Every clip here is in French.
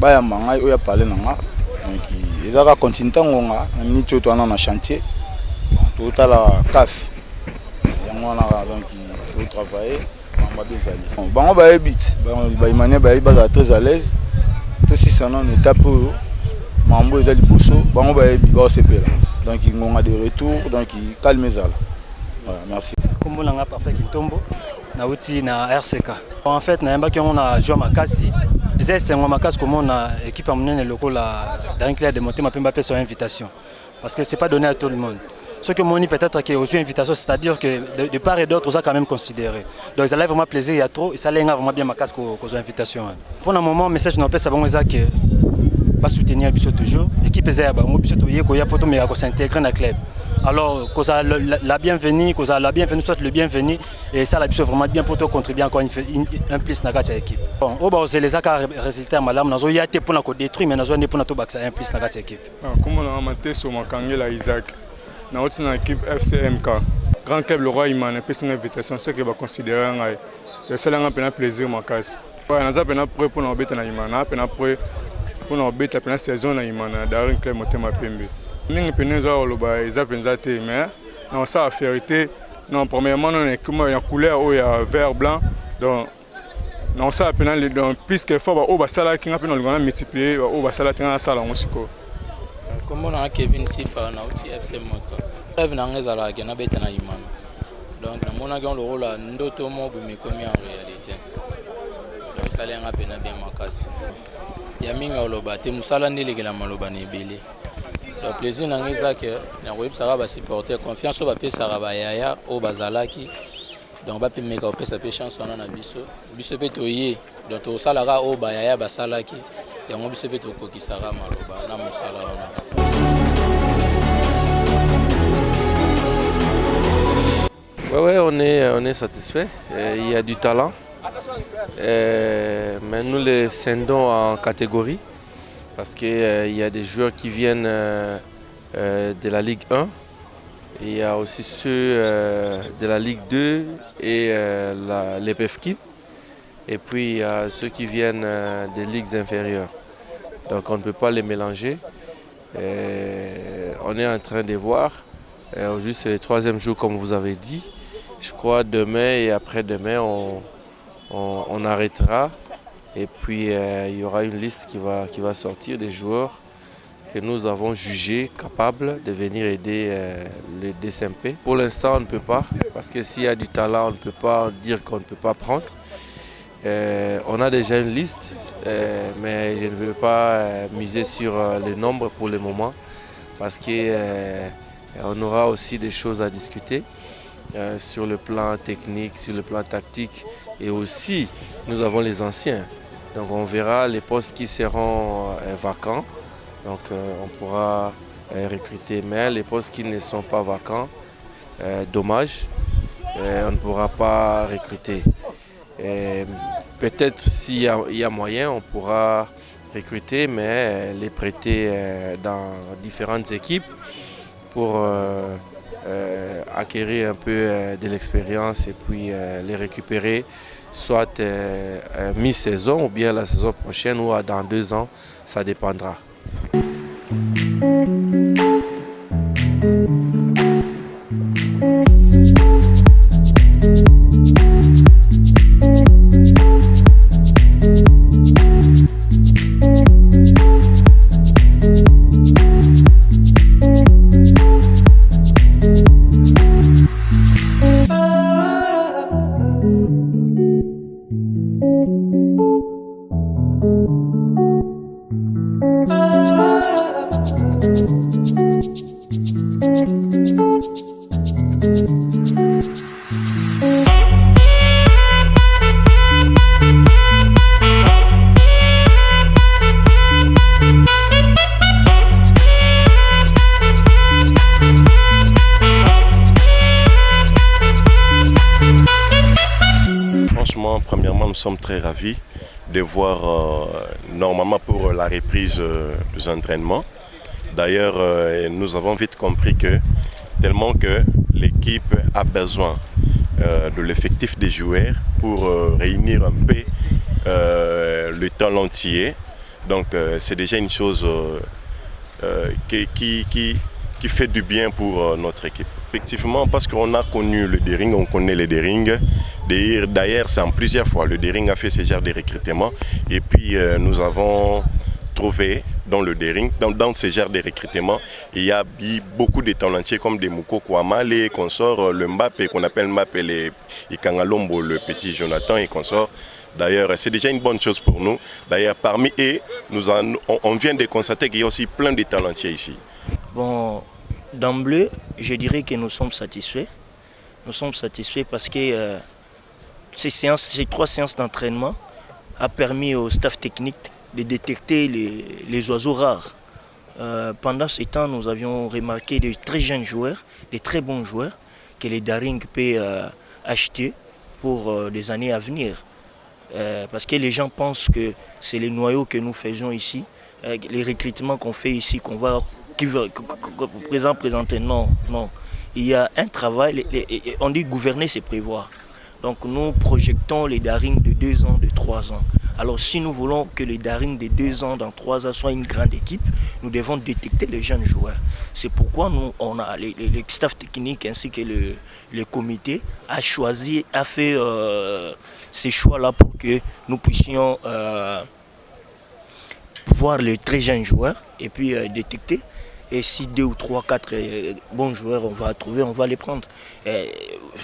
baya mangai oya parler nanga donc ezaka continue ngonga na minute to na chantier to tala CAF yango na donc au travailler mamba bezali bango ba habite ba imania ba ba très à l'aise to si ça non étape mambo ezali bosso bango ba ba sepela donc ngonga de retour donc calme ezala voilà merci kombo nanga parfait Kintombo na uti na RCK en fait na yamba ki on a joué makasi c'est un makasi comme on a équipe à mener le local dans clair de monter ma pemba sur invitation parce que c'est pas donné à tout le monde. Ce que moni peut-être que aux invitation, c'est-à-dire que de part et d'autre on a quand même considéré. Donc ça l'a vraiment plaisir il y a trop et ça l'a vraiment bien makasi aux invitations. Pour le moment message non ça bon ça que pas soutenir biso toujours équipe za ba mo biso to yeko ya poto mais à s'intégrer dans club. Alors la bienvenue, soit le bienvenu et ça la biso vraiment bien pour contribuer encore un plus dans la équipe. Bon, au bas c'est les accords résultats malam nazo ya te pour na ko détruire mais nazo ne pour na to baksa un plus dans la équipe. Comme on a amaté sur Makangela Isaac na autre équipe FCMK. Grand club le roi Imane fait une invitation ce que va considérer ngai. Je sais là un plaisir makasi. Ouais, naza pena prêt pour na beta na Imane, pena prêt pour na beta pena saison na Imane dans un club Motema Pembe. Nous avons des mais non, ça a vérité. Non, premièrement, on a une couleur vert blanc. Donc, non, ça a pénal plus que fort. On va ça qui a multiplié. On va ça dans la salle aussi. Comme on a Kevin Sifa, on a aussi FC Moka. Rêve n'a rien à la guerre, n'a pas été na Iman. Donc, on a gagné le rôle à Ndotomo, mais comme en réalité. Donc, ça l'a bien bien makasi. Yaminga oloba, te musala ndele la maloba nebele. Le plaisir n'est pas que nous avons supporter confiance au papier Sarabaya au Bazalaki. Donc, on peut mettre une chance dans la biso. Biso peut toyer. Donc, au Salara au Bayaya Basalaki. Et on peut être au Kokisara Maloba. Na Moussala. Ouais, on est satisfait. Il y a du talent. Mais nous les scindons en catégories. Parce qu'il y a des joueurs qui viennent de la Ligue 1, il y a aussi ceux de la Ligue 2 et les PFK. et puis il y a ceux qui viennent des ligues inférieures. Donc on ne peut pas les mélanger. On est en train de voir. Aujourd'hui c'est le 3e jour comme vous avez dit. Je crois demain et après-demain on arrêtera. Et puis il y aura une liste qui va sortir des joueurs que nous avons jugés capables de venir aider le DSMP. Pour l'instant on ne peut pas, parce que s'il y a du talent on ne peut pas dire qu'on ne peut pas prendre. On a déjà une liste, mais je ne veux pas miser sur le nombre pour le moment, parce qu'on aura aussi des choses à discuter sur le plan technique, sur le plan tactique, et aussi nous avons les anciens. Donc on verra les postes qui seront vacants, donc on pourra recruter, mais les postes qui ne sont pas vacants, dommage, on ne pourra pas recruter. Peut-être s'il y a moyen, on pourra recruter, mais les prêter dans différentes équipes pour acquérir un peu de l'expérience et puis les récupérer, soit mi-saison ou bien la saison prochaine ou dans 2 ans, ça dépendra. Premièrement, nous sommes très ravis de voir normalement pour la reprise des entraînements. D'ailleurs, nous avons vite compris que tellement que l'équipe a besoin de l'effectif des joueurs pour réunir un peu le talent entier. Donc c'est déjà une chose qui fait du bien pour notre équipe. Effectivement, parce qu'on a connu le D-Ring, on connaît le D-Ring. D'ailleurs, c'est en plusieurs fois. Le D-Ring a fait ce genre de recrutement. Et puis, nous avons trouvé dans le D-Ring, dans ce genre de recrutement, il y a beaucoup de talentiers comme des Mouko Kouamale et consorts, le Mbappé, qu'on appelle Mbappé, le Ikangalombo, le petit Jonathan et consorts. D'ailleurs, c'est déjà une bonne chose pour nous. D'ailleurs, parmi eux, on vient de constater qu'il y a aussi plein de talentiers ici. Bon, d'emblée, je dirais que nous sommes satisfaits. Nous sommes satisfaits parce que ces 3 séances d'entraînement a permis au staff technique de détecter les oiseaux rares. Pendant ce temps, nous avions remarqué de très jeunes joueurs, de très bons joueurs, que les D-Ring peut acheter pour des années à venir. Parce que les gens pensent que c'est les noyaux que nous faisons ici, les recrutements qu'on fait ici, présenter. Non. Il y a un travail, on dit gouverner, c'est prévoir. Donc nous projetons les D-Ring de 2 ans, de 3 ans. Alors si nous voulons que les D-Ring de 2 ans, dans 3 ans, soient une grande équipe, nous devons détecter les jeunes joueurs. C'est pourquoi nous, on a les staff techniques ainsi que le comité a fait ces choix-là pour que nous puissions voir les très jeunes joueurs et puis détecter. Et si 2 ou 3, 4 bons joueurs on va trouver, on va les prendre.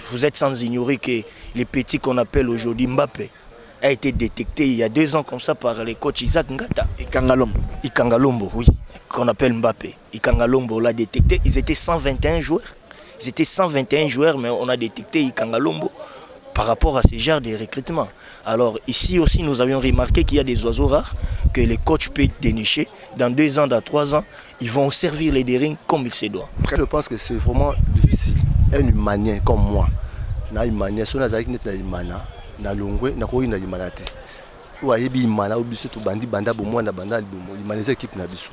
Vous êtes sans ignorer que les petits qu'on appelle aujourd'hui Mbappé a été détecté il y a 2 ans comme ça par le coach Isaac Ngata. Ikangalombo, oui, qu'on appelle Mbappé. Ikangalombo l'a détecté, ils étaient 121 joueurs. Ils étaient 121 joueurs, mais on a détecté Ikangalombo par rapport à ces genres de recrutement. Alors ici aussi, nous avions remarqué qu'il y a des oiseaux rares que les coachs peuvent dénicher. Dans 2 ans, dans 3 ans, ils vont servir les D-Ring comme il se doit. Je pense que c'est vraiment difficile. Un humanien comme moi, un humanien, si on a un humanien, na longwe na ko ina limalate o ayebi imana o biso to bandi banda bomo na banda bomo imanese équipe na biso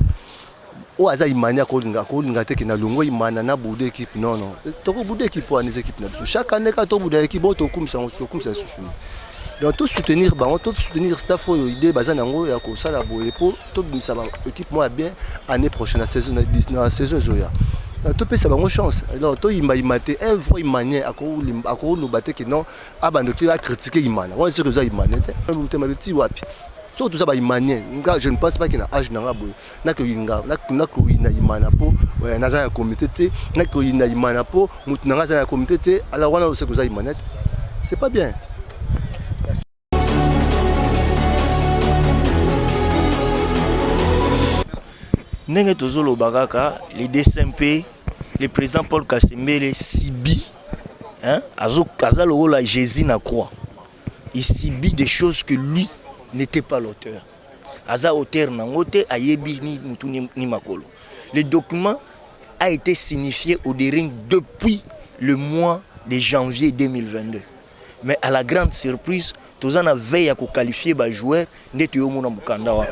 o aza imania ko linga te na longwe imana na bude équipe non to ko bude équipe wa les équipe na biso chaque année ka to bude équipe to kumsa susu Donc tout soutenir staff idée bazan yango ya ko sala boye po to bimisa ba équipe moi bien année prochaine la saison zoya. Tout peut ça bango chance. Alors to imate un fois imane ako no batte que non abando qui va critiquer imana. On sait que ça imane te ma petit wapi. Surtout ça ba imane. Je ne pense pas qu'il y a âge na boye. Na ko inga na ko ina imana po na za comité te na ko ina imana po mutu na za comité te alors on sait que ça imane. C'est pas bien. Ndenge tozolo bagaka les DSMP le président Paul Kasembele Sibi hein azalo la Jésus na croix. Il subit des choses que lui n'était pas l'auteur. Aza auteur nangote ayebi ni makolo. Le document a été signifié au Dering depuis le mois de janvier 2022. Mais à la grande surprise, tous en veille à qualifier les joueurs n'était au monde mukanda wa.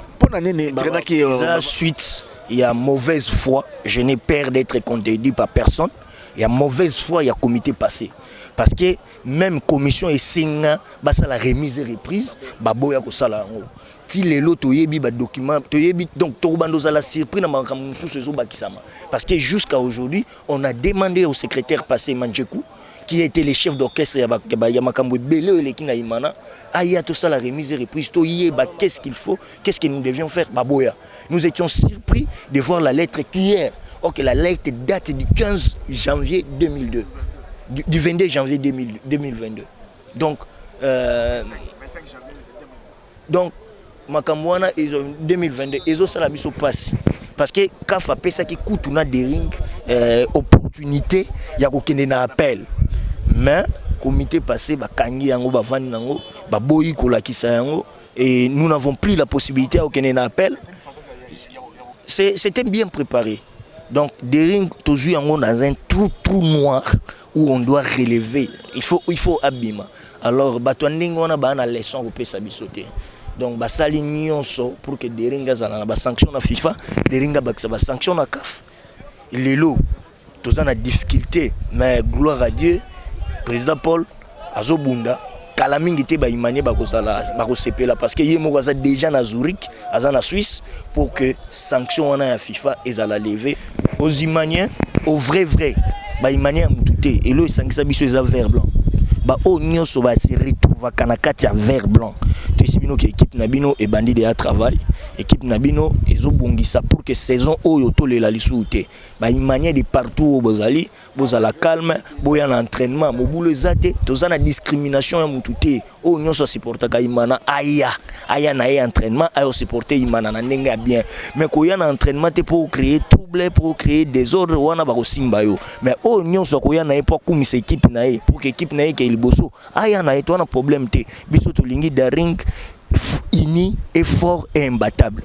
Suite, il y a mauvaise foi. Je n'ai peur d'être contredit par personne. Il y a mauvaise foi, il y a comité passé. Parce que même commission et singa, ça la remise et reprise, baboya ko sala ngo. Ti lelo toyebi ba document, toyebi donc torobando za la surprise na makamusu sezo bakisama. Parce que jusqu'à aujourd'hui, on a demandé au secrétaire passé Manjeku qui était le chef d'orchestre ya makambo belé eleki na imana aya tout ça la remise et reprise to yeba qu'est-ce qu'il faut, qu'est-ce que nous devions faire baboya. Nous étions surpris de voir la lettre hier. OK, la lettre date du 15 janvier 2002. Du 22 janvier 2022. Donc Makamwana 2022 ezo sala biso passe parce que CAF a pesa ki kutuna Dering opportunité ya kokende na appel mais comité passé ba kangi yango ba vandi nango ba boyi ko lakisa yango et nous n'avons plus la possibilité à kokende na appel. C'était bien préparé. Donc Dering toujours yango dans un trou noir où on doit relever. Il faut abîmer. Alors batwanding on a ba na leçon ko pesa bisoté. Donc basali nyonso pour que Dering azala na sanction na FIFA, Dering baksa ba sanction na CAF. Lelo tous en a difficulté mais gloire à Dieu, président Paul azobunda kala mingi te ba imanye bakozala bakosepela parce que yemo aza déjà na Zurich, aza na Suisse pour que sanction na ya FIFA ezala lever aux imaniens au vrai ba imanye mutute et lo sangisa biso eza vert blanc. Ba o nyonso ba se retrouva kana kati ya vert blanc. Tesibino que équipe nabino et bandit de travail, équipe nabino ezobongisa pour que saison oyo tolela lisuute. Ba imanier de partout au bozali, bozala calme, boya na entraînement, mobulo ezate, tozana discrimination ya mutute. O nyonso supporta ka imana aya na entraînement, ayo supporter imana na ndenge bien. Mais ko ya na entraînement te pour créer trouble, pour créer désordre wana ba ko simba yo. Mais o nyonso ko ya na pour kumisa équipe na e, pour que équipe na e ke liboso. Aya na eto na problème te. Biso to lingi Dering uni et fort et imbattable.